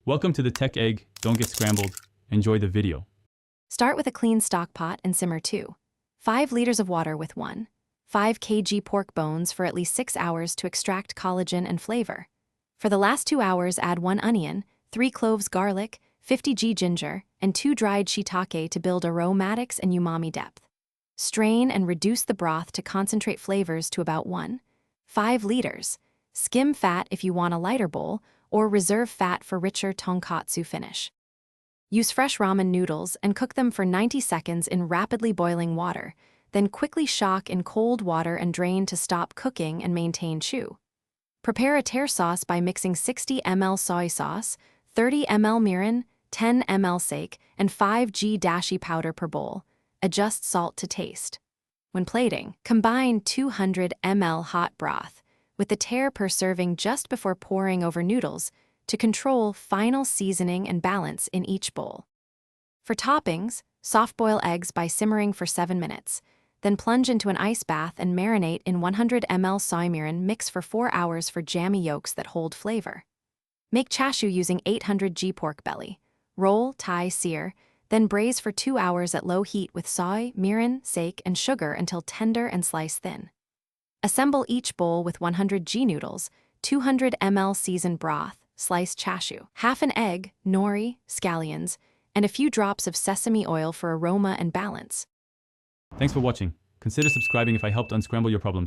Welcome to the Tech Egg. Don't get scrambled. Enjoy the video. Start with a clean stock pot and simmer 5 liters of water with 5 kg pork bones for at least 6 hours to extract collagen and flavor. For the last 2 hours, add 1 onion, 3 cloves garlic, 50 g ginger, and 2 dried shiitake to build aromatics and umami depth. Strain and reduce the broth to concentrate flavors to about 5 liters. Skim fat if you want a lighter bowl, or reserve fat for richer tonkatsu finish. Use fresh ramen noodles and cook them for 90 seconds in rapidly boiling water, then quickly shock in cold water and drain to stop cooking and maintain chew. Prepare a tear sauce by mixing 60 ml soy sauce, 30 ml mirin, 10 ml sake, and 5 g dashi powder per bowl. Adjust salt to taste. When plating, combine 200 ml hot broth with the tear per serving just before pouring over noodles to control final seasoning and balance in each bowl. For toppings, soft-boil eggs by simmering for 7 minutes, then plunge into an ice bath and marinate in 100 ml soy mirin mix for 4 hours for jammy yolks that hold flavor. Make chashu using 800 g pork belly. Roll, tie, sear, then braise for 2 hours at low heat with soy, mirin, sake, and sugar until tender and slice thin. Assemble each bowl with 100 g noodles, 200 ml seasoned broth, sliced chashu, half an egg, nori, scallions, and a few drops of sesame oil for aroma and balance. Thanks for watching. Consider subscribing if I helped unscramble your problems.